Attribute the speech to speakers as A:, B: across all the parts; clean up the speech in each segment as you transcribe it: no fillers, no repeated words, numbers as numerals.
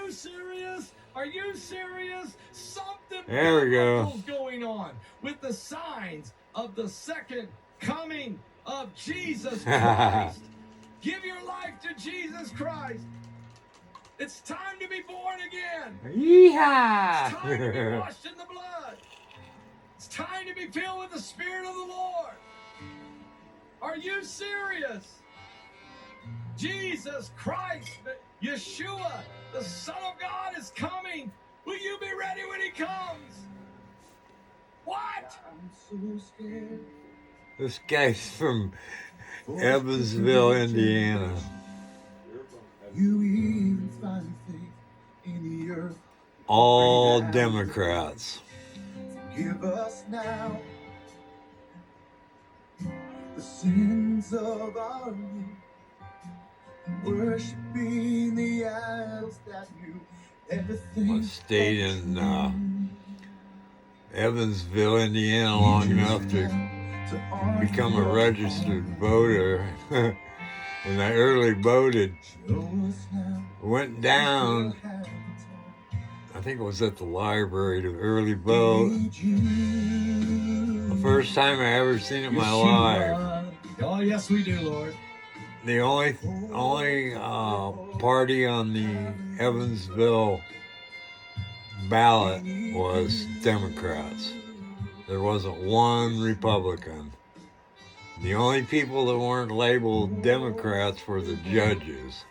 A: you serious? Are you serious? Something
B: there we go.
A: going on with the signs of the second coming of Jesus Christ. Give your life to Jesus Christ. It's time to be born again.
B: Yeehaw!
A: It's time to be washed in the blood. It's time to be filled with the Spirit of the Lord. Are you serious? Jesus Christ, Yeshua, the Son of God is coming. Will you be ready when he comes? What? I'm so scared.
B: This guy's from Evansville, Indiana.
A: You even find faith in the earth.
B: All Democrats.
A: Give us now the sins of our youth, worshiping the idols that knew everything.
B: I stayed in Evansville, Indiana long enough to become a registered voter. When I early voted, went down, I think it was at the library to early vote. The first time I ever seen it in my life.
A: Oh, yes, we do, Lord.
B: The only party on the Evansville ballot was Democrats. There wasn't one Republican. The only people that weren't labeled Democrats were the judges.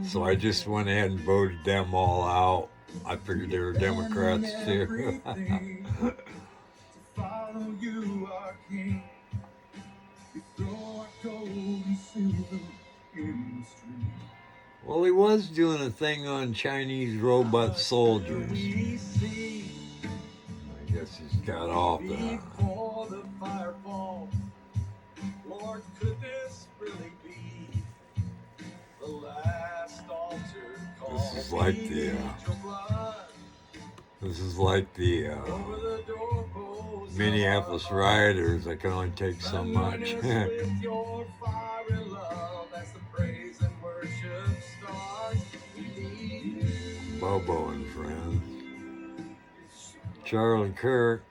B: So I just went ahead and voted them all out. I figured they were Democrats too. Well, he was doing a thing on Chinese robot soldiers. I guess he's got off that.
A: Lord, could this really be the last altar call?
B: This is like the Minneapolis rioters. I can only take so much. Bobo and friends. Charlie Kirk.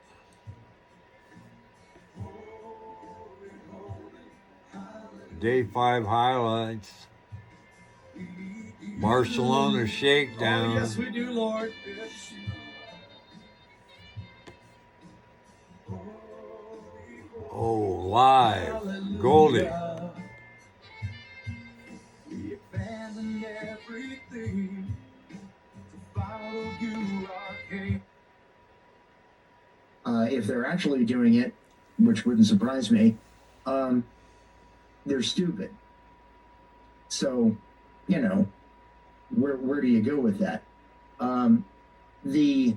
B: Day 5 highlights. Barcelona shakedown.
A: Oh, yes, we do, Lord.
B: Oh, live. Goldie.
A: We abandoned everything to follow you, our King.
C: If they're actually doing it, which wouldn't surprise me, they're stupid. So, you know, where do you go with that? The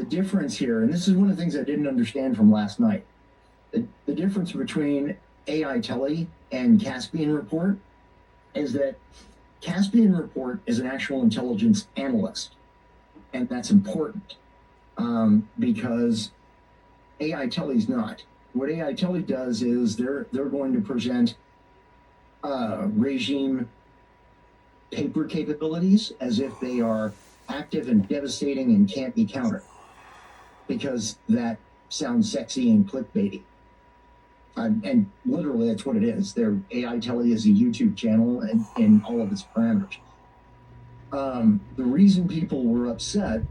C: difference here, and this is one of the things I didn't understand from last night, the difference between AI Tele and Caspian Report is that Caspian Report is an actual intelligence analyst, and that's important because AI Tele is not. What AI Tele does is they're going to present regime paper capabilities as if they are active and devastating and can't be countered, because that sounds sexy and clickbaity. And literally, that's what it is. Their AI Tele is a YouTube channel and in all of its parameters. The reason people were upset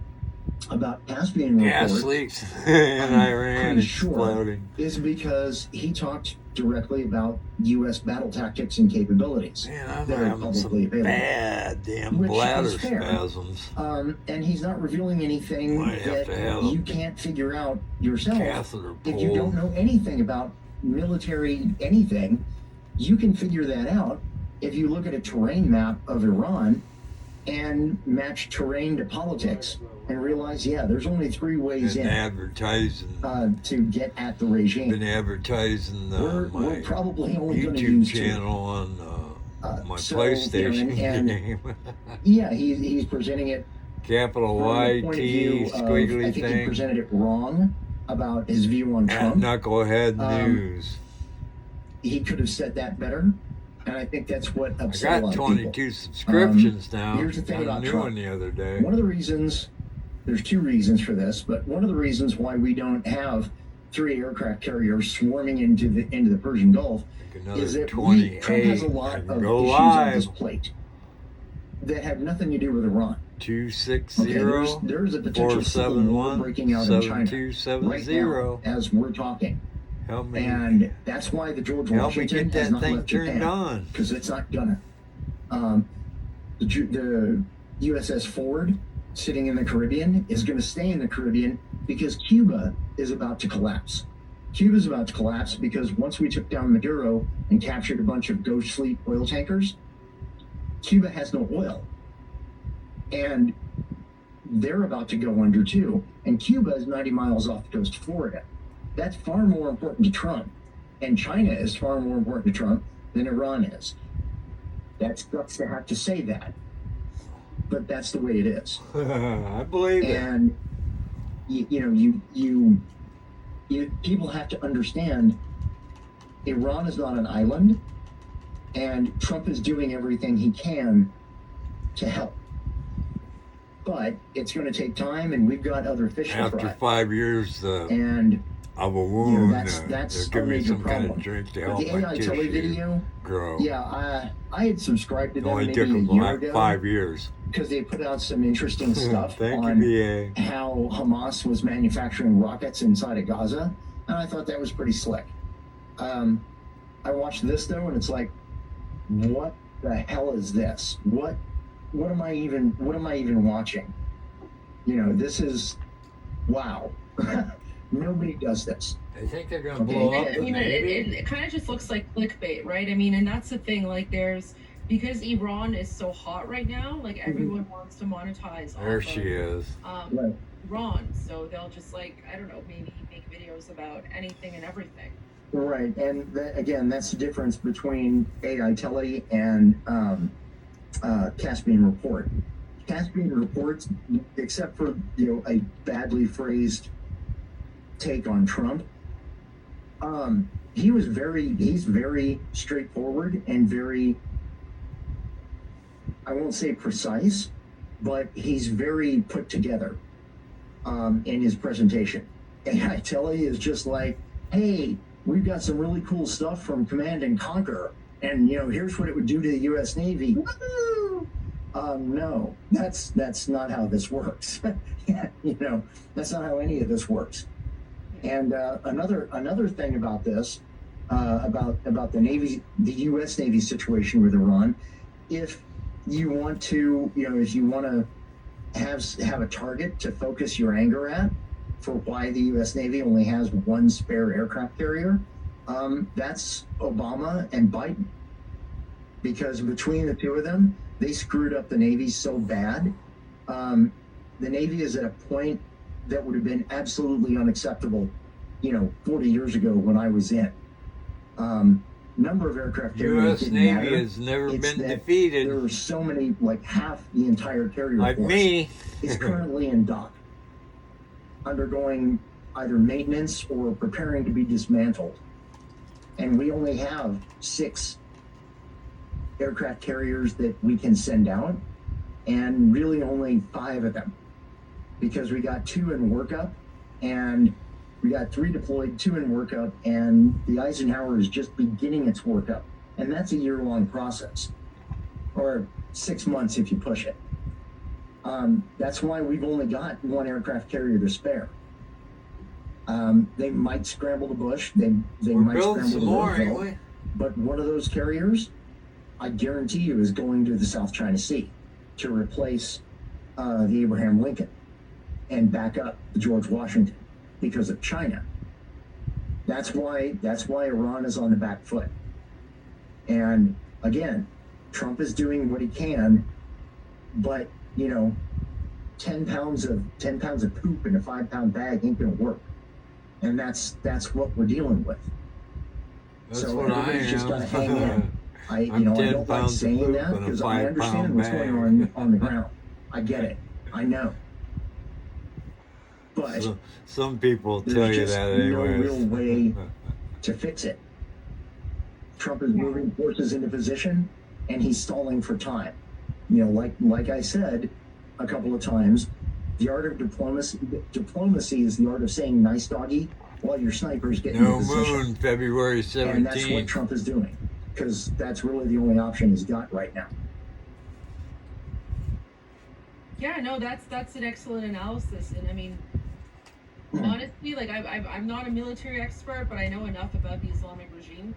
C: about Caspian Report,
B: gas leaks in Iran exploding,
C: is because he talked directly about U.S. battle tactics and capabilities.
B: Man, I'm
C: that are
B: having some
C: publicly available,
B: bad damn
C: which
B: bladder
C: is fair.
B: spasms.
C: And he's not revealing anything
B: Might have
C: that
B: to have
C: you
B: a
C: can't figure out yourself.
B: catheter
C: If you don't
B: pulled.
C: know anything about military anything, you can figure that out if you look at a terrain map of Iran and match terrain to politics and realize, yeah, there's only 3 ways
B: Been
C: in
B: advertising.
C: to get at the regime.
B: Been advertising
C: We're
B: my
C: probably only going to
B: YouTube
C: use 2.
B: channel on my
C: So,
B: PlayStation
C: and
B: game.
C: Yeah, he's presenting it
B: Capital
C: from
B: Y
C: the point of
B: T
C: view of,
B: squiggly
C: I think he
B: thing.
C: presented it wrong about his view on
B: At
C: Trump.
B: Knucklehead News.
C: He could have said that better. And I think that's what
B: I
C: upset a
B: got
C: lot of people.
B: 22 subscriptions now.
C: Here's the thing
B: Got a
C: about
B: new
C: Trump.
B: one the other day.
C: One of the reasons, there's two reasons for this, but one of the reasons why we don't have 3 aircraft carriers swarming into the Persian Gulf
B: Like another
C: is that Trump
B: 28
C: has a lot
B: and
C: of
B: go
C: issues on his
B: live.
C: plate that have nothing to do with Iran.
B: 260
C: Okay, there's a potential civil war
B: 471
C: breaking out in China right
B: 7270.
C: now as we're talking.
B: Help me.
C: And that's why the George
B: Help me
C: Washington
B: get
C: has
B: that
C: not
B: thing
C: left
B: turned
C: Japan,
B: on.
C: because it's not gonna. The USS Ford sitting in the Caribbean is going to stay in the Caribbean because Cuba is about to collapse. Cuba's about to collapse because once we took down Maduro and captured a bunch of Ghost Fleet oil tankers, Cuba has no oil. And they're about to go under too. And Cuba is 90 miles off the coast of Florida. That's far more important to Trump. And China is far more important to Trump than Iran is. That sucks to have to say that, but that's the way it is.
B: I believe it.
C: And you people have to understand, Iran is not an island, and Trump is doing everything he can to help. But it's going to take time, and we've got other fish to
B: After
C: fry.
B: 5 years
C: And
B: of a wound,
C: that's
B: they'll give
C: our
B: me
C: major
B: some kind
C: problem.
B: of drink to
C: But
B: help
C: the
B: my
C: AI tele
B: tissue
C: video,
B: grow.
C: yeah, I had subscribed to
B: It
C: them
B: only
C: maybe
B: took
C: a
B: them
C: year
B: like
C: ago
B: 5 years.
C: because they put out some interesting stuff
B: Thank
C: on
B: you, VA.
C: how Hamas was manufacturing rockets inside of Gaza, and I thought that was pretty slick. I watched this though, and it's like, what the hell is this? What am I even watching? This is, wow. Nobody does this.
B: I think they're gonna
C: Okay.
B: blow up.
C: And,
D: It kind of just looks like clickbait, right? I mean, and that's the thing. Like, because Iran is so hot right now, like everyone wants to monetize.
B: There
D: off
B: she
D: of,
B: is.
C: Right.
D: Iran, so they'll just I don't know, maybe make videos about anything and everything.
C: Right, and again, that's the difference between AI Tele and Caspian Report. Caspian Reports, except for a badly phrased take on Trump, he's very straightforward and very, I won't say precise, but he's very put together in his presentation. AI Tele is just like, hey, we've got some really cool stuff from Command and Conquer, and here's what it would do to the U.S. Navy. Woo! No, that's not how this works. That's not how any of this works. And another thing about this, about the U.S. Navy situation with Iran, if you want to, have a target to focus your anger at for why the U.S. Navy only has one spare aircraft carrier, that's Obama and Biden. Because between the two of them, they screwed up the Navy so bad. The Navy is at a point that would have been absolutely unacceptable, 40 years ago when I was in. Number of aircraft carriers
B: U.S.
C: didn't
B: Navy
C: matter.
B: has never
C: It's
B: been
C: that
B: defeated.
C: There are so many, like half the entire carrier
B: Like
C: force
B: me.
C: is currently in dock, undergoing either maintenance or preparing to be dismantled. And we only have 6 aircraft carriers that we can send out, and really only 5 of them, because we got 2 in workup, and we got 3 deployed, 2 in workup, and the Eisenhower is just beginning its workup, and that's a year-long process, or 6 months if you push it. That's why we've only got 1 aircraft carrier to spare. They might scramble the bush, they
B: We're
C: might
B: building
C: scramble
B: some
C: the
B: more
C: Roosevelt,
B: anyway.
C: but one of those carriers, I guarantee you, is going to the South China Sea to replace the Abraham Lincoln and back up the George Washington because of China. That's why Iran is on the back foot. And again, Trump is doing what he can, but 10 pounds of poop in a 5-pound bag ain't gonna work. And that's what we're dealing with.
B: That's
C: So
B: what I
C: everybody's just gotta hang
B: am.
C: in. I
B: I'm 10
C: don't like
B: pounds of
C: saying
B: poop
C: that
B: in a
C: because I
B: 5-pound
C: understand what's
B: bag.
C: going on the ground. I get it. I know. But
B: Some people tell
C: there's
B: you
C: just
B: that
C: no
B: anyway.
C: real way to fix it. Trump is moving forces into position, and he's stalling for time. Like I said a couple of times, the art of diplomacy is the art of saying "nice doggy" while your snipers get into
B: No
C: position.
B: moon, February 17th.
C: And that's what Trump is doing, because that's really the only option he's got right now.
D: Yeah, no, that's an excellent analysis, and I mean, honestly, like I'm not a military expert, but I know enough about the Islamic regime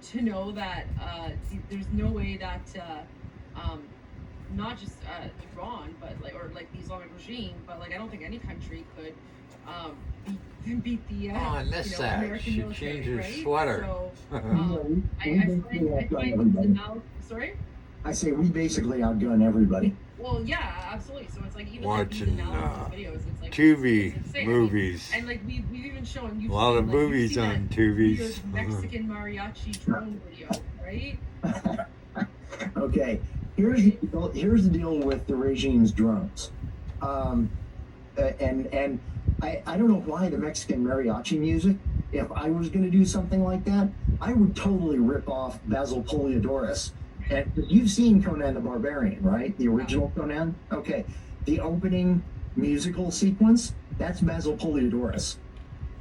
D: to know that there's no way that not just Iran, but like the Islamic regime, but like I don't think any country could beat the
B: I miss that.
D: American
B: She
D: military,
B: changed her
D: right?
B: sweater.
D: So
C: We
D: find this analysis. Sorry.
C: I say we basically outgun everybody.
D: Well, yeah, absolutely. So it's like even
B: Watching,
D: like these analysis videos, it's like
B: Tubi
D: it's insane.
B: movies.
D: And like we've even shown you
B: A lot of
D: like,
B: movies
D: you've seen
B: on
D: that
B: Tubi's.
D: weird Mexican mariachi drone video, right?
C: Okay, here's the deal with the regime's drones, and I don't know why the Mexican mariachi music. If I was going to do something like that, I would totally rip off Basil Poliodorus. And you've seen Conan the Barbarian, right? The original Conan? Okay. The opening musical sequence, that's Basil Poliodorus.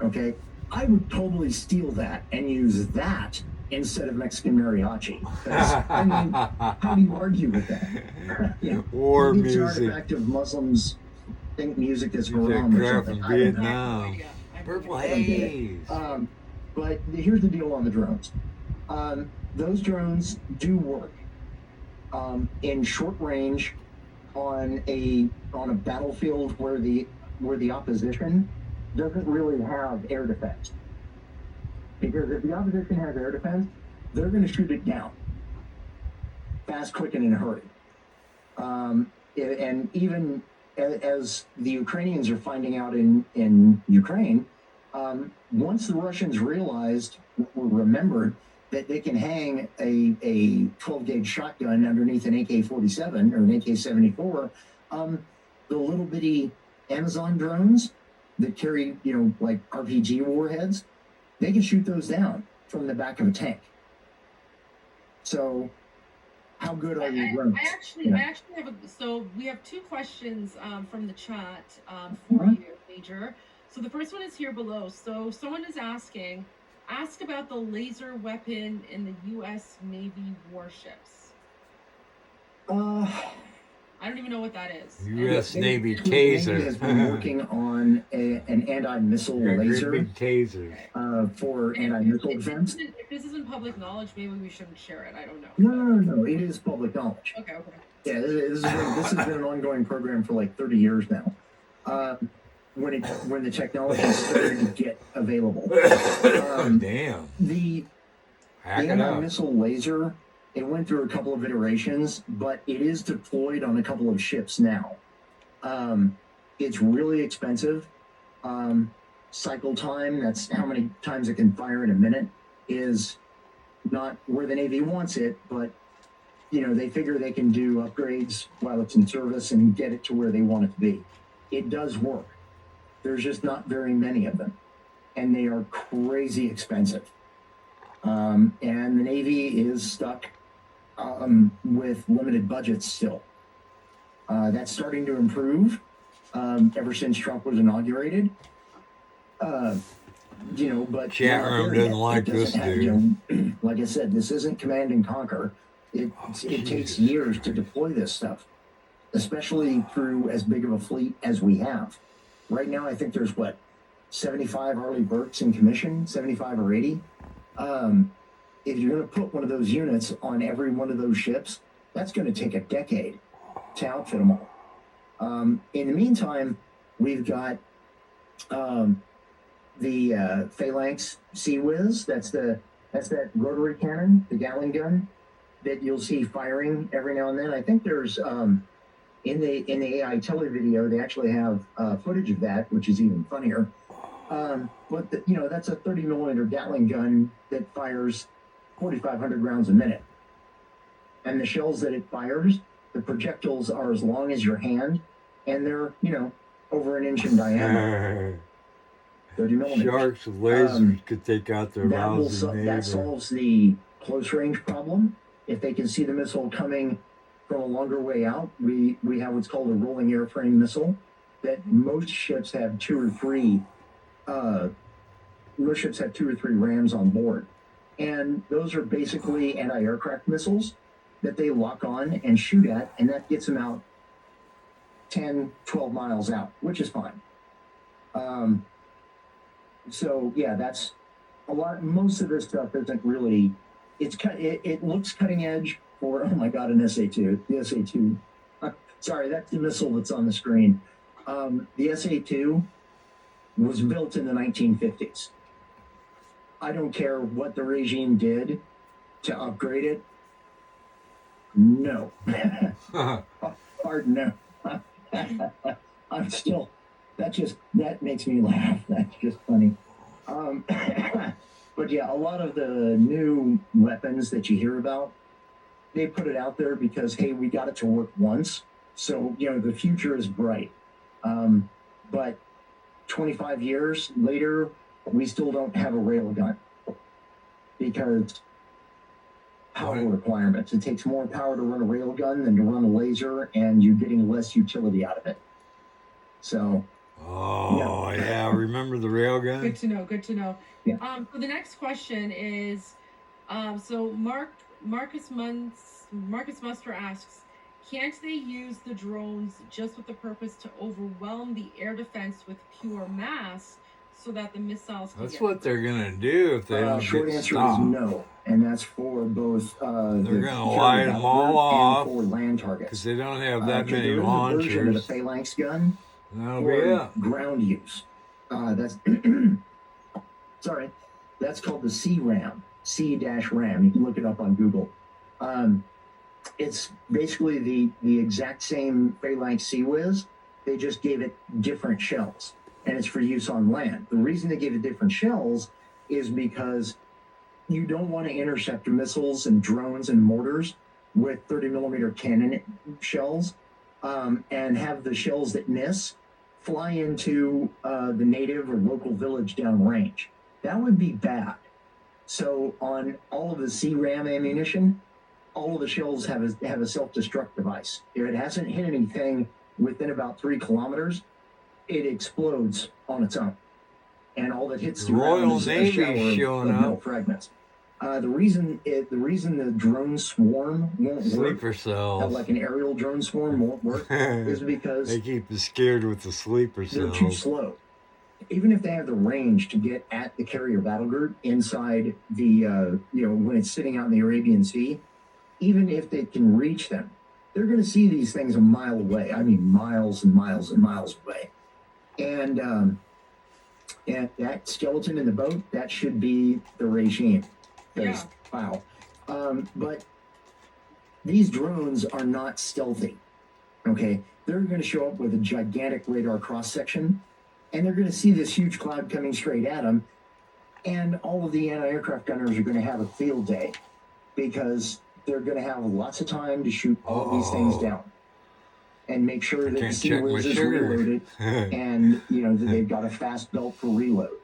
C: Okay. I would totally steal that and use that instead of Mexican mariachi. I mean, how do you argue with that?
B: War
C: Maybe it's an
B: music.
C: artifact of Muslims think music is
B: Music
C: haram or
B: crap
C: something.
B: from
C: I don't know.
B: Vietnam. Purple haze.
C: But here's the deal on the drones. Those drones do work in short range on a battlefield where the opposition doesn't really have air defense. Because if the opposition has air defense, they're going to shoot it down fast, quick, and in a hurry. And even as the Ukrainians are finding out in Ukraine, once the Russians realized or remembered that they can hang a 12-gauge shotgun underneath an AK-47 or an AK-74, the little bitty Amazon drones that carry, like RPG warheads, they can shoot those down from the back of a tank. So, how good are your drones?
D: I actually have so we have two questions from the chat for you, Major. So the first one is here below. So someone is ask about the laser weapon in the U.S. Navy warships. I don't even know what that is.
B: U.S. Navy
C: The Navy
B: taser.
C: has been working on an anti-missile laser
B: Big tasers.
C: for anti-missile defense.
D: If this isn't public knowledge, maybe we shouldn't share it. I don't know.
C: No. It is public knowledge.
D: Okay.
C: Yeah, this has been an ongoing program for like 30 years now. When the technology started to get available.
B: Damn.
C: The
B: Hack it up.
C: anti-missile laser, it went through a couple of iterations, but it is deployed on a couple of ships now. It's really expensive. Cycle time, that's how many times it can fire in a minute, is not where the Navy wants it, but they figure they can do upgrades while it's in service and get it to where they want it to be. It does work. There's just not very many of them, and they are crazy expensive. And the Navy is stuck with limited budgets still. That's starting to improve ever since Trump was inaugurated. But
B: Chat room doesn't like this dude.
C: Like I said, this isn't command and conquer. It takes years to deploy this stuff, especially through as big of a fleet as we have. Right now, I think there's 75 Arleigh Burkes in commission, 75 or 80. If you're going to put one of those units on every one of those ships, that's going to take a decade to outfit them all. In the meantime, we've got the Phalanx Sea Whiz. That's that rotary cannon, the Gatling gun that you'll see firing every now and then. I think there's in the AI tele video, they actually have footage of that, which is even funnier. But that's a 30 millimeter Gatling gun that fires 4,500 rounds a minute, and the shells that it fires, the projectiles are as long as your hand, and they're over an inch in diameter. 30 millimeters.
B: Sharks with lasers could take out their lousy neighbor.
C: That solves the close range problem. If they can see the missile coming from a longer way out, we have what's called a rolling airframe missile that most ships have two or three rams on board. And those are basically anti-aircraft missiles that they lock on and shoot at, and that gets them out 10, 12 miles out, which is fine. So yeah, that's a lot. Most of this stuff isn't really, it looks cutting edge for, oh my God, an SA-2, the SA-2. Sorry, that's the missile that's on the screen. The SA-2 was built in the 1950s. I don't care what the regime did to upgrade it. No. Hard no. I'm still, that makes me laugh. That's just funny. But yeah, a lot of the new weapons that you hear about, they put it out there because, hey, we got it to work once. So, the future is bright. But 25 years later, we still don't have a railgun because power requirements. It takes more power to run a railgun than to run a laser, and you're getting less utility out of it. So.
B: Oh, yeah. Remember the railgun?
D: Good to know.
C: Yeah.
D: So the next question is, so Marcus Muster asks, can't they use the drones just with the purpose to overwhelm the air defense with pure mass so that the missiles can
B: That's what they're going to do if they don't
C: short
B: get
C: answer
B: stopped.
C: is no, and that's for both
B: They're going to light them all off
C: for land targets
B: because they don't have that many
C: there is a version of the
B: launchers.
C: phalanx gun
B: That'll be
C: for
B: it.
C: ground use. That's sorry, that's called the C-RAM, C-RAM. You can look it up on Google. It's basically the exact same phalanx C-Wiz. They just gave it different shells, and it's for use on land. The reason they gave it different shells is because you don't want to intercept missiles and drones and mortars with 30 millimeter cannon shells, and have the shells that miss fly into the native or local village downrange. That would be bad. So on all of the C-RAM ammunition, all of the shells have a self-destruct device. If it hasn't hit anything within about 3 kilometers, it explodes on its own, and all that hits the ground is a shower of metal fragments. The reason the drone swarm won't
B: Sleeper
C: work,
B: cells.
C: like an aerial drone swarm won't work, is because
B: they keep you scared with the sleeper cells.
C: They're too slow. Even if they have the range to get at the carrier battle group inside the, when it's sitting out in the Arabian Sea, even if they can reach them, they're going to see these things a mile away. I mean, miles and miles and miles away. And that skeleton in the boat, that should be the regime.
D: Yeah.
C: Wow. But these drones are not stealthy. Okay. They're going to show up with a gigantic radar cross section, and they're going to see this huge cloud coming straight at them. And all of the anti-aircraft gunners are going to have a field day because they're going to have lots of time to shoot all of these things down and make sure that the C-Wiz is reloaded and, that they've got a fast belt for reload.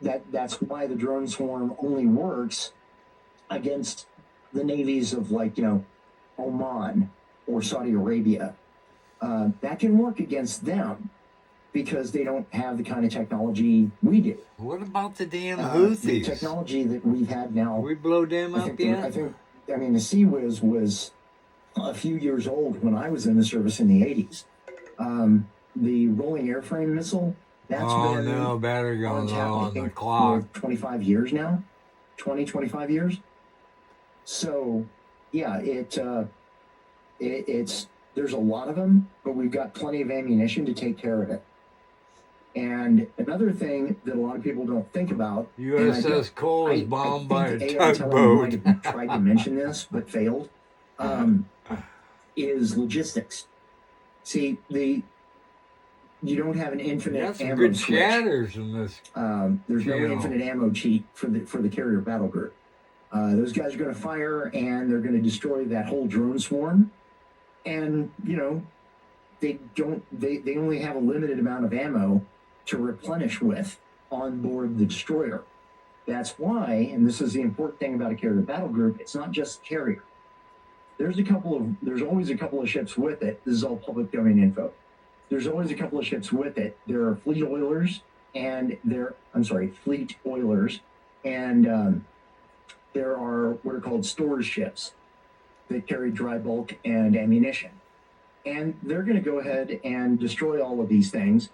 C: That's why the drone swarm only works against the navies of Oman or Saudi Arabia. That can work against them because they don't have the kind of technology we do.
B: What about the damn Houthis?
C: The technology that we've had now.
B: We blow them up yet?
C: The C-Wiz was a few years old when I was in the service in the 80s. The rolling airframe missile, that's been
B: battery going low on the
C: for
B: clock.
C: 25 years now. 25 years. So, yeah, there's a lot of them, but we've got plenty of ammunition to take care of it. And another thing that a lot of people don't think about,
B: USS Cole is bombed by a
C: tugboat.
B: tugboat.
C: I tried to mention this, but failed. Is logistics. See, you don't have an infinite ammo
B: good
C: switch.
B: shatters in this.
C: There's no infinite ammo cheat for the carrier battle group. Those guys are going to fire, and they're going to destroy that whole drone swarm. And they only have a limited amount of ammo to replenish with on board the destroyer. That's why, and this is the important thing about a carrier battle group, it's not just carrier. There's always a couple of ships with it. This is all public domain info. There's always a couple of ships with it. There are fleet oilers and there are what are called storage ships that carry dry bulk and ammunition. And they're going to go ahead and destroy all of these things.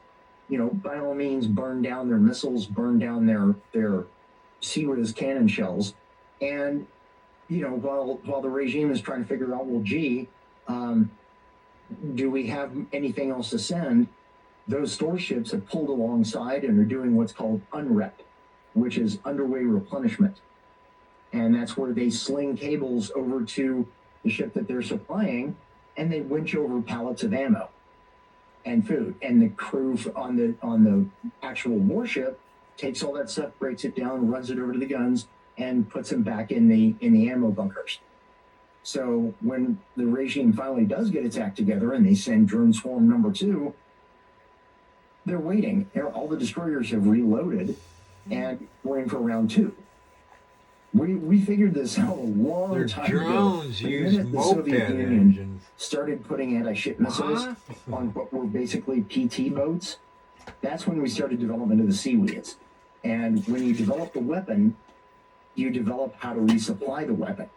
C: You know, by all means, burn down their missiles, burn down their Sea Whiz cannon shells. And, you know, while the regime is trying to figure out, well, gee, do we have anything else to send? Those store ships have pulled alongside and are doing what's called UNREP, which is underway replenishment. And that's where they sling cables over to the ship that they're supplying, and they winch over pallets of ammo and food. And the crew on the actual warship takes all that stuff, breaks it down, runs it over to the guns, and puts them back in the ammo bunkers. So when the regime finally does get its act together and they send drone swarm number 2, they're waiting. All the destroyers have reloaded, and we're in for round 2. We figured this out a long time ago.
B: Drones
C: The
B: use
C: minute the Soviet
B: moped
C: Union
B: engines.
C: started putting anti-ship missiles on what were basically PT boats, that's when we started development of the Sea Whiz. And when you develop the weapon, you develop how to resupply the weapon.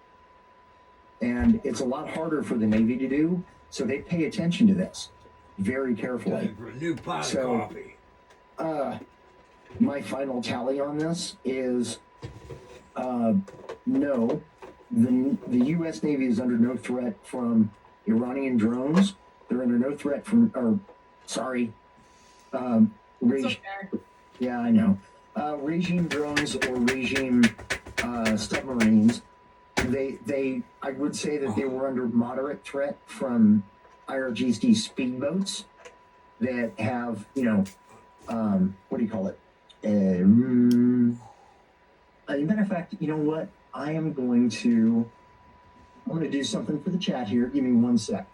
C: And it's a lot harder for the Navy to do, so they pay attention to this very carefully.
B: Time for a new pot
C: So-
B: of coffee.
C: My final tally on this is no. The U.S. Navy is under no threat from Iranian drones. They're under no threat from,
D: It's okay.
C: yeah, I know. Regime drones or regime submarines. I would say that they were under moderate threat from IRGC speedboats that have, what do you call it? As a matter of fact, you know what? I'm going to do something for the chat here. Give me 1 sec.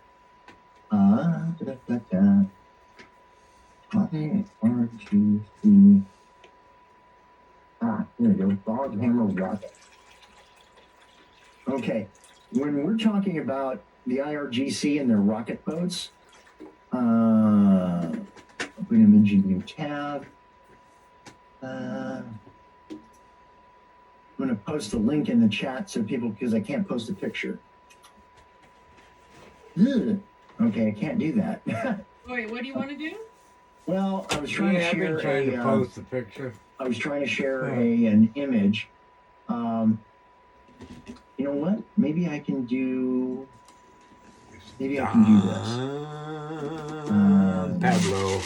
C: IRGC. Here we go. Bog Hammer Rocket. Okay. When we're talking about the IRGC and their rocket boats, open image in new tab. I'm going to post a link in the chat so people, because I can't post a picture. Ugh. Okay, I can't do that.
D: Wait, what do you want to do?
C: Well, I was trying to
B: I've
C: share
B: been trying to post a picture.
C: I was trying to share an image. You know what? Maybe I can do this.
B: Pablo.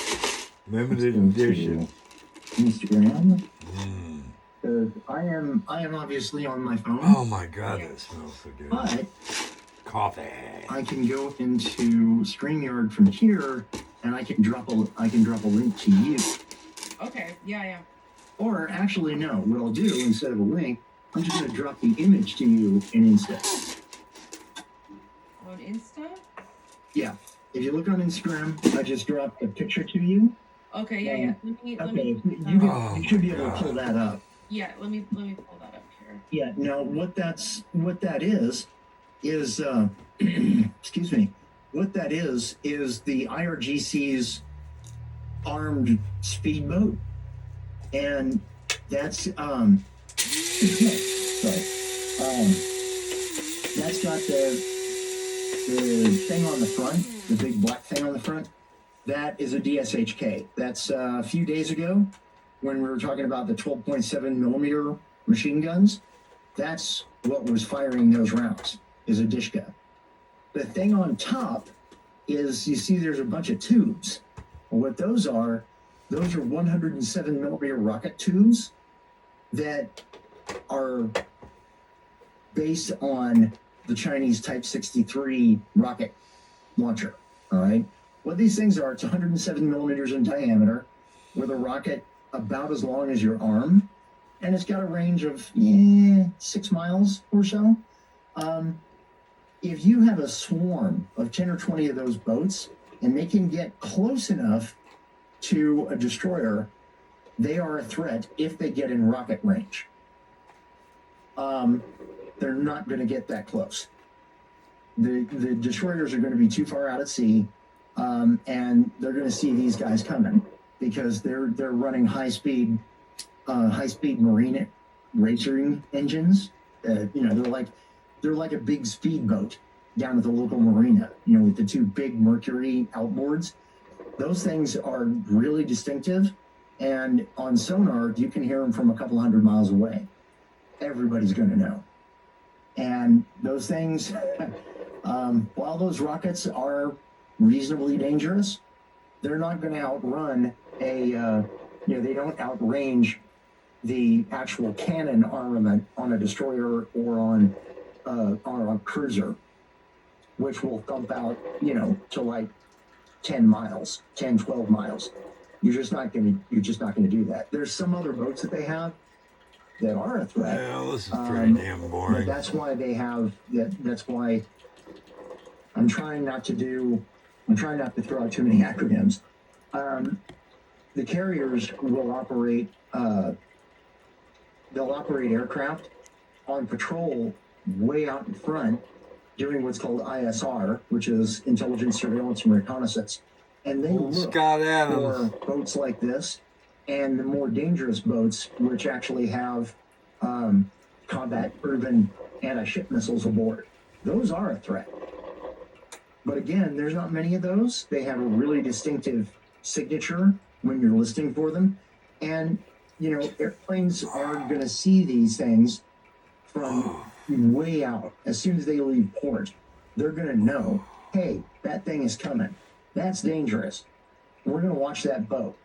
B: Limited
C: Let's go
B: edition.
C: to Instagram.
B: Mm.
C: Because I am obviously on my phone,
B: Oh my god, that smells so good.
C: but
B: Coffee.
C: I can go into StreamYard from here, and I can drop a link to you.
D: Okay, yeah.
C: Or actually, no. What I'll do instead of a link, I'm just going to drop the image to you in Insta.
D: On Insta?
C: Yeah. If you look on Instagram, I just dropped a picture to you.
D: Okay, yeah. Let me
C: You should be able to pull that up.
D: yeah, let me pull that up here.
C: Yeah. Now, what that is excuse me. What that is the IRGC's armed speedboat, and that's sorry. That's got the thing on the front, the big black thing on the front. That is a DSHK. That's a few days ago when we were talking about the 12.7 millimeter machine guns. That's what was firing those rounds, is a Dishka. The thing on top is, you see there's a bunch of tubes. Well, what those are 107 millimeter rocket tubes that are based on the Chinese Type 63 rocket launcher. All right. What these things are, it's 107 millimeters in diameter with a rocket about as long as your arm. And it's got a range of 6 miles or so. If you have a swarm of 10 or 20 of those boats, and they can get close enough to a destroyer, they are a threat if they get in rocket range. They're not going to get that close. The destroyers are going to be too far out at sea, and they're going to see these guys coming because they're running high speed marine racing engines. They're like a big speedboat down at the local marina. With the two big Mercury outboards. Those things are really distinctive, and on sonar you can hear them from a couple hundred miles away. Everybody's going to know. And those things, while those rockets are reasonably dangerous, they're not going to outrun they don't outrange the actual cannon armament on a destroyer or on a cruiser, which will thump out, to like 10 miles, 10, 12 miles. You're just not going to do that. There's some other boats that they have that are a threat.
B: Yeah, this is pretty damn
C: But
B: boring.
C: that's why they have that. That's why I'm trying not to throw out too many acronyms. The carriers will operate. They'll operate aircraft on patrol way out in front, doing what's called ISR, which is intelligence, surveillance, and reconnaissance. And they look
B: Scott
C: for
B: Adams.
C: boats like this and the more dangerous boats, which actually have combat-proven anti-ship missiles aboard. Those are a threat. But again, there's not many of those. They have a really distinctive signature when you're listening for them. And, airplanes are going to see these things from way out. As soon as they leave port, they're going to know, hey, that thing is coming. That's dangerous. We're going to watch that boat.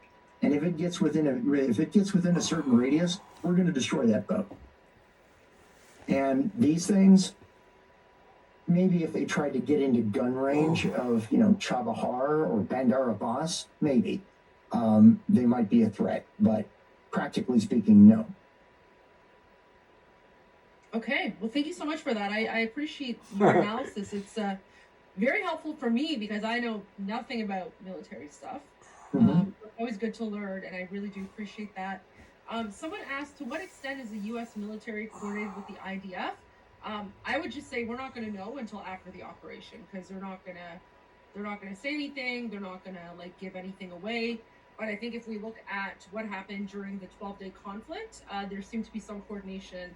C: And if it gets within a certain radius, we're going to destroy that boat. And these things, maybe if they tried to get into gun range of, Chabahar or Bandar Abbas, maybe they might be a threat. But practically speaking, no.
D: Okay, well, thank you so much for that. I appreciate your analysis. It's very helpful for me because I know nothing about military stuff. It's always good to learn, and I really do appreciate that. Someone asked, to what extent is the U.S. military coordinated with the IDF? I would just say we're not going to know until after the operation because they're not going to say anything. They're not going to give anything away. But I think if we look at what happened during the 12-day conflict, there seemed to be some coordination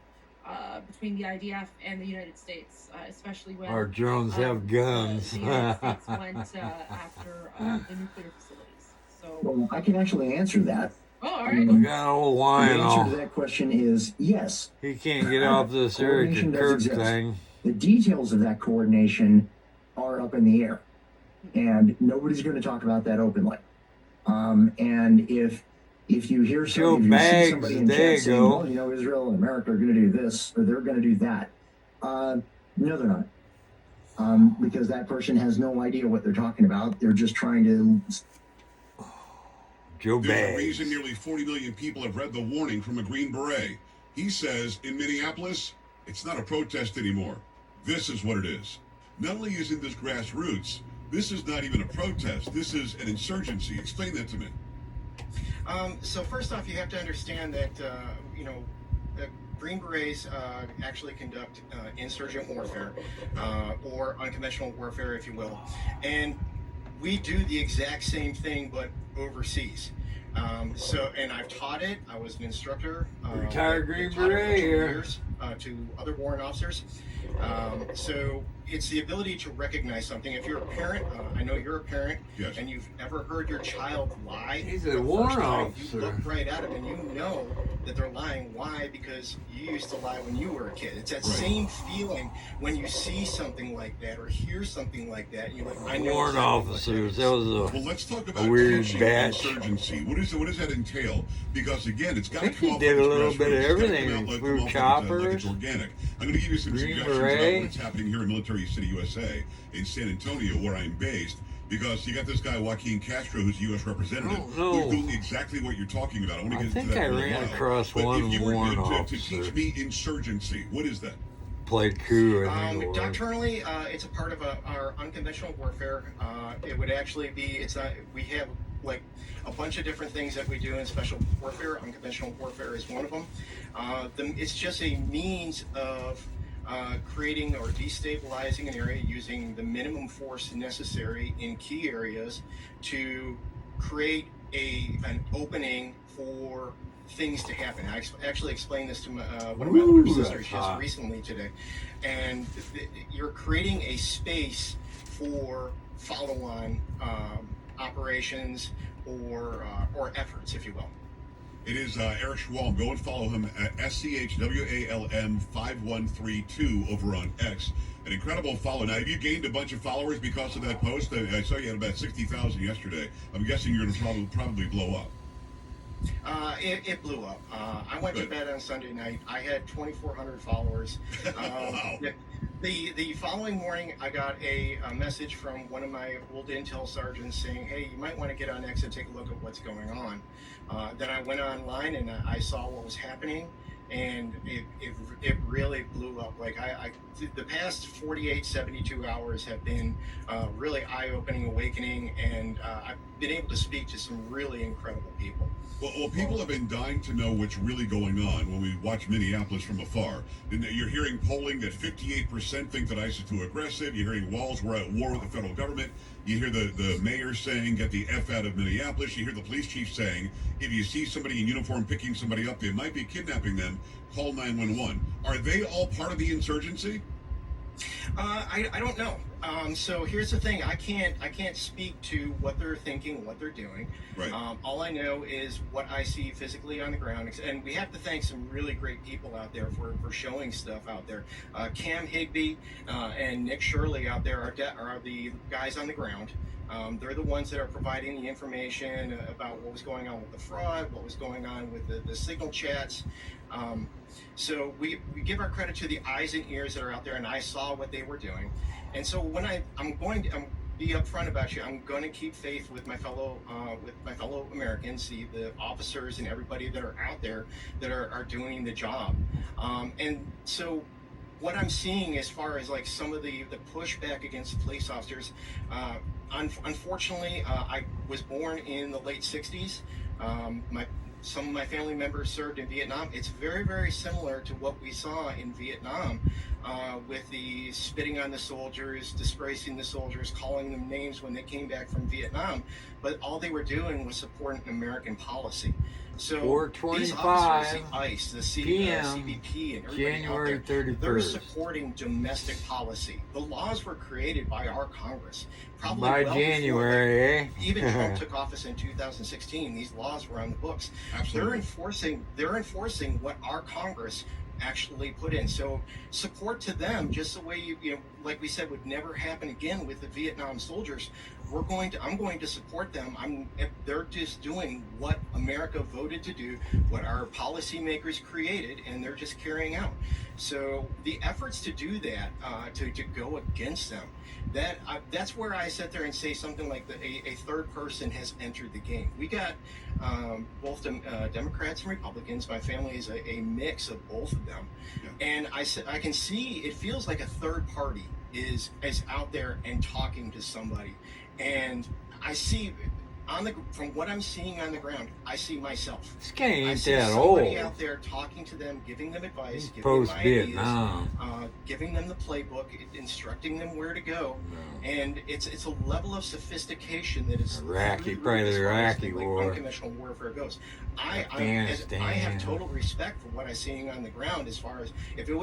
D: between the IDF and the United States, especially when
B: Our drones have guns.
D: the United States went after the nuclear facilities. So,
C: Well, I can actually answer that.
D: oh, all right.
B: We got old
C: The answer to
B: Lionel.
C: that question is yes.
B: He can't get off this Eric
C: Coordination
B: and
C: does
B: Kirk
C: exist.
B: thing.
C: The details of that coordination are up in the air, and nobody's going to talk about that openly. And if you hear
B: Joe
C: somebody, if you see
B: Baggs,
C: somebody in
B: there you
C: chat saying,
B: go.
C: well, Israel and America are going to do this or they're going to do that, no, they're not, because that person has no idea what they're talking about. They're just trying to.
B: Joe
E: There's a
B: Baggs.
E: reason nearly 40 million people have read the warning from a Green Beret. He says in Minneapolis, it's not a protest anymore. This is what it is. Not only isn't this grassroots, this is not even a protest. This is an insurgency. Explain that to me.
F: So first off, you have to understand that, the Green Berets actually conduct insurgent warfare, or unconventional warfare, if you will. And we do the exact same thing, but overseas. And I've taught it. I was an instructor.
B: Retired Green
F: taught it for
B: Beret
F: 2
B: here.
F: years to other warrant officers. So it's the ability to recognize something. If you're a parent, I know you're a parent,
E: Yes.
F: and you've ever heard your child lie.
B: He's
F: the
B: a
F: first
B: warrant
F: time,
B: officer.
F: You look right at them and you know that they're lying. Why? Because you used to lie when you were a kid. It's that
E: Right.
F: same feeling when you see something like that or hear something like that. And you're like, I know
B: Warrant
F: exactly what
B: officers.
F: that
B: That
F: is.
B: was
E: Well, let's talk about
B: weird
E: teaching
B: batch.
E: insurgency. What does that entail? Because again, it's got
B: I
E: to
B: think
E: come
B: he
E: off
B: did
E: like
B: a
E: it's
B: little bit of
E: grassroots. It's gotta
B: everything.
E: come out like-
B: Flew
E: come off like
B: choppers.
E: it's organic. I'm going to give you some
B: Green
E: suggestions
B: Beret.
E: about what's happening here in Military City, USA, in San Antonio, where I'm based. Because you got this guy Joaquin Castro, who's a U.S. representative,
B: Oh, no.
E: who's doing exactly what you're talking about. I want to
B: I
E: get
B: think
E: into that
B: I
E: in a
B: ran
E: while.
B: across
E: But
B: one
E: if you were
B: warrant
E: to
B: officer.
E: teach me insurgency, what is that?
B: play coup, I think it was.
F: Doctrinally, it's a part of our unconventional warfare. It would actually be, we have like a bunch of different things that we do in special warfare. Unconventional warfare is one of them. It's just a means of creating or destabilizing an area using the minimum force necessary in key areas to create an opening for things to happen. I actually explained this to one of my older sisters just recently today, and you're creating a space for follow-on operations or efforts, if you will.
E: It is Eric Schwalm. Go and follow him at SCHWALM5132 over on X. An incredible follow. Now, have you gained a bunch of followers because of that post? I saw you had about 60,000 yesterday. I'm guessing you're going to probably blow up.
F: It blew up. I went to bed on Sunday night. I had 2,400 followers.
E: Wow.
F: The following morning, I got a message from one of my old intel sergeants saying, "Hey, you might want to get on X and take a look at what's going on." Then I went online and I saw what was happening, and it really blew up. Like the past 48, 72 hours have been really eye-opening, awakening, and I've been able to speak to some really incredible people.
E: Well, people have been dying to know what's really going on when we watch Minneapolis from afar. You're hearing polling that 58% think that ICE is too aggressive. You're hearing Walls, we're at war with the federal government. You hear the mayor saying, get the F out of Minneapolis. You hear the police chief saying, if you see somebody in uniform picking somebody up, they might be kidnapping them, call 911. Are they all part of the insurgency?
F: I don't know. So here's the thing. I can't speak to what they're thinking, what they're doing.
E: Right.
F: All I know is what I see physically on the ground. And we have to thank some really great people out there for showing stuff out there. Cam Higbee and Nick Shirley out there are the guys on the ground. They're the ones that are providing the information about what was going on with the fraud, what was going on with the signal chats. So we give our credit to the eyes and ears that are out there, and I saw what they were doing. And so when I'm going to be upfront about you, I'm going to keep faith with my fellow Americans, the officers and everybody that are out there that are doing the job. And so what I'm seeing as far as like some of the pushback against police officers, unfortunately, I was born in the late 60s. Some of my family members served in Vietnam. It's very, very similar to what we saw in Vietnam with the spitting on the soldiers, disgracing the soldiers, calling them names when they came back from Vietnam. But all they were doing was supporting American policy. So these officers, the ICE, the CBP, and everybody
B: January
F: out there,
B: 31st.
F: they're supporting domestic policy. The laws were created by our Congress. Probably
B: By
F: well
B: January,
F: even Trump took office in 2016. These laws were on the books.
E: Absolutely.
F: They're enforcing what our Congress actually put in. So support to them, just the way you know, like we said, would never happen again with the Vietnam soldiers. I'm going to support them. They're just doing what America voted to do, what our policymakers created, and they're just carrying out. So the efforts to do that, to go against them, that's where I sit there and say something like a third person has entered the game. We got both Democrats and Republicans. My family is a mix of both of them, and I can see it feels like a third party is out there and talking to somebody, and I see from what I'm seeing on the ground, I see myself.
B: this guy ain't
F: I see
B: that
F: somebody
B: old.
F: out there talking to them, giving them advice, giving them
B: Post-Vietnam.
F: ideas, giving them the playbook, instructing them where to go,
B: No.
F: and it's a level of sophistication that is
B: Iraqi,
F: through
B: probably
F: as
B: the
F: far as
B: Iraqi
F: like
B: war.
F: unconventional warfare goes. I
B: Afghanistan.
F: have total respect for what I'm seeing on the ground. As far as if it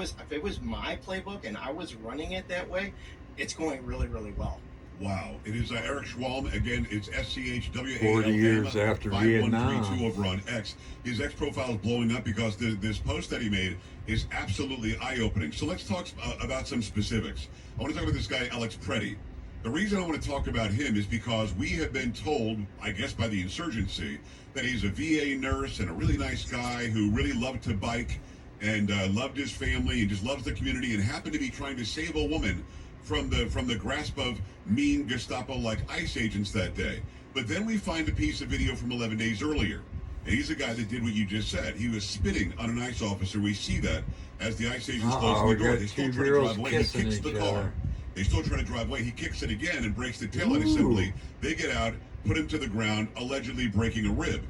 F: was my playbook and I was running it that way, it's going really, really well.
E: Wow. It is Eric Schwalm. Again, it's SCHWALM
B: 40 years after
E: 5132
B: Vietnam.
E: over on X. His X profile is blowing up because this post that he made is absolutely eye-opening. So let's talk about some specifics. I want to talk about this guy, Alex Preddy. The reason I want to talk about him is because we have been told, I guess by the insurgency, that he's a VA nurse and a really nice guy who really loved to bike and loved his family and just loves the community and happened to be trying to save a woman from the grasp of mean Gestapo-like ICE agents that day. But then we find a piece of video from 11 days earlier. And he's the guy that did what you just said. He was spitting on an ICE officer. We see that as the ICE agents closing the door.
B: We
E: They
B: got
E: still
B: two
E: try to
B: girls
E: drive away. He
B: kissing
E: kicks
B: each
E: the car.
B: other.
E: They still try to drive away. He kicks it again and breaks the taillight
B: Ooh.
E: assembly. They get out, put him to the ground, allegedly breaking a rib.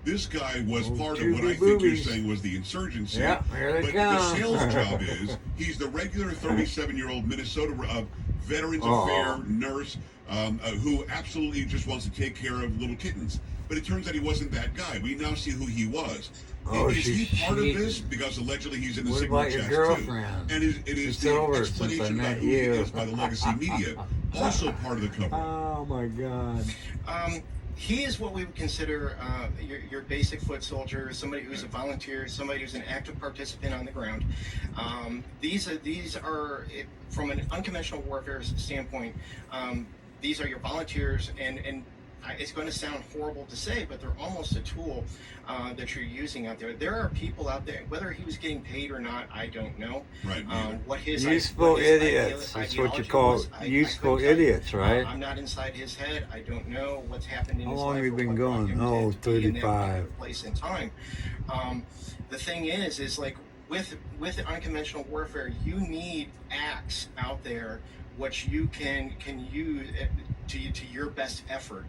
E: This guy was part of what I think you're saying was the insurgency.
B: Yeah, here they
E: but
B: come.
E: the sales job is he's the regular 37-year-old Minnesota Veterans Affairs nurse who absolutely just wants to take care of little kittens. But it turns out he wasn't that guy. We now see who he was.
B: Oh,
E: is he
B: she's
E: part of
B: cheating.
E: this? Because allegedly he's in the
B: What
E: signal
B: about your
E: chats
B: girlfriend?
E: too. And it is
B: She's
E: the
B: over since I
E: explanation about
B: met
E: who he
B: you.
E: is by the legacy media also part of the cover.
B: Oh my God.
F: He is what we would consider your basic foot soldier, somebody who's a volunteer, somebody who's an active participant on the ground. These are from an unconventional warfare standpoint, these are your volunteers, and it's going to sound horrible to say, but they're almost a tool that you're using out there. There are people out there, whether he was getting paid or not, I don't know.
E: Right.
F: What his
B: useful
F: what his
B: idiots. That's what you
F: ideology
B: call
F: was,
B: useful
F: couldn't tell you.
B: idiots, right?
F: I'm not inside his head. I don't know what's happened in
B: How
F: his
B: long
F: life.
B: have you
F: or
B: been
F: what brought
B: going?
F: him
B: Oh,
F: to be in that
B: 35.
F: place in time. The thing is like with unconventional warfare, you need acts out there which you can use to your best effort.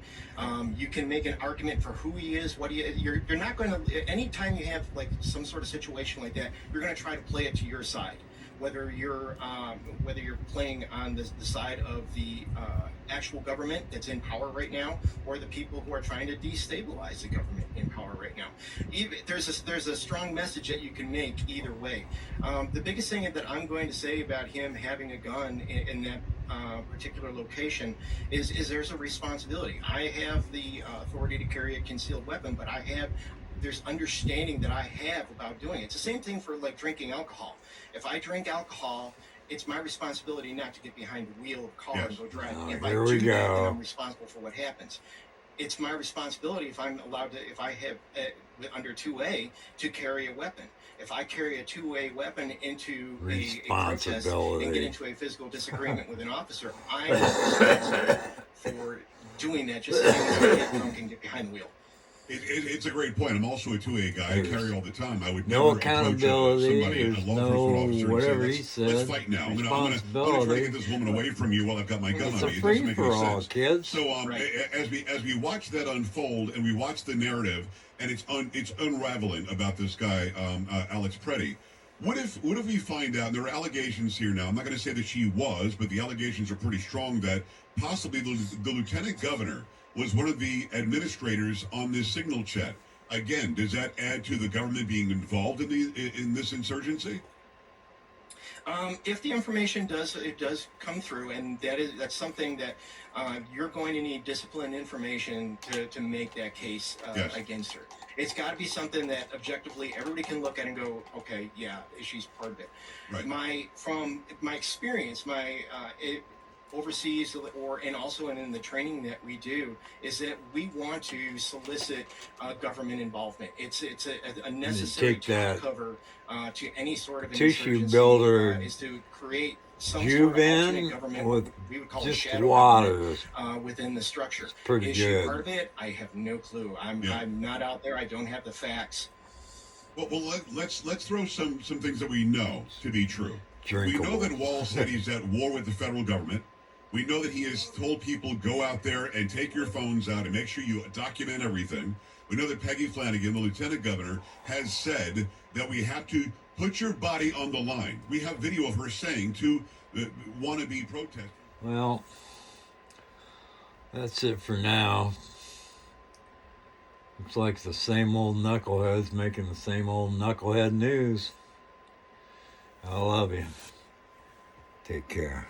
F: You can make an argument for who he is, what he is. You're not going to, anytime you have like some sort of situation like that, you're going to try to play it to your side. Whether you're playing on the side of the actual government that's in power right now, or the people who are trying to destabilize the government in power right now, there's a strong message that you can make either way. The biggest thing that I'm going to say about him having a gun in that particular location is there's a responsibility. I have the authority to carry a concealed weapon, but there's understanding that I have about doing it. It's the same thing for like drinking alcohol. If I drink alcohol, it's my responsibility not to get behind the wheel of a car and go driving. If I
B: Here
F: do
B: we
F: that, then
B: go.
F: I'm responsible for what happens. It's my responsibility if I'm allowed to, if I have under 2A to carry a weapon. If I carry a 2A weapon into a protest and get into a physical disagreement with an officer, I'm responsible for doing that just as soon as I get drunk and get behind the wheel.
E: It's a great point. I'm also a 2A guy. I carry all the time. I would
B: No
E: never
B: accountability.
E: approach somebody, a
B: There's
E: law
B: no
E: enforcement officer,
B: whatever
E: and
B: he
E: say, let's
B: said.
E: fight now. I'm gonna try to
B: Responsibility.
E: get this woman away from you while I've got my gun
B: It's
E: on
B: a
E: me. It doesn't
B: free
E: make
B: for
E: any
B: all,
E: sense.
B: kids.
E: So as we watch that unfold and we watch the narrative and it's unraveling about this guy, Alex Preddy. What if we find out, and there are allegations here now, I'm not going to say that she was, but the allegations are pretty strong that possibly the lieutenant governor was one of the administrators on this signal chat. Again, does that add to the government being involved in this insurgency?
F: If the information does come through, and that's something that you're going to need disciplined information to make that case
E: Yes.
F: against her. It's got to be something that objectively everybody can look at and go, okay, yeah, she's part of it.
E: Right.
F: From my experience, overseas and also in the training that we do is that we want to solicit government involvement. It's a necessary cover to any sort of
B: tissue builder
F: is to create some sort of alternate government
B: with
F: we would call
B: just
F: shadow
B: water.
F: within the structure.
B: It's pretty
F: is
B: good.
F: she part of it? I have no clue. I'm not out there. I don't have the facts.
E: Well, let's throw some things that we know to be true.
B: Drinkable.
E: We know that Wall said he's at war with the federal government. We know that he has told people, go out there and take your phones out and make sure you document everything. We know that Peggy Flanagan, the lieutenant governor, has said that we have to put your body on the line. We have video of her saying to wannabe protesters.
B: Well, that's it for now. Looks like the same old knuckleheads making the same old knucklehead news. I love you. Take care.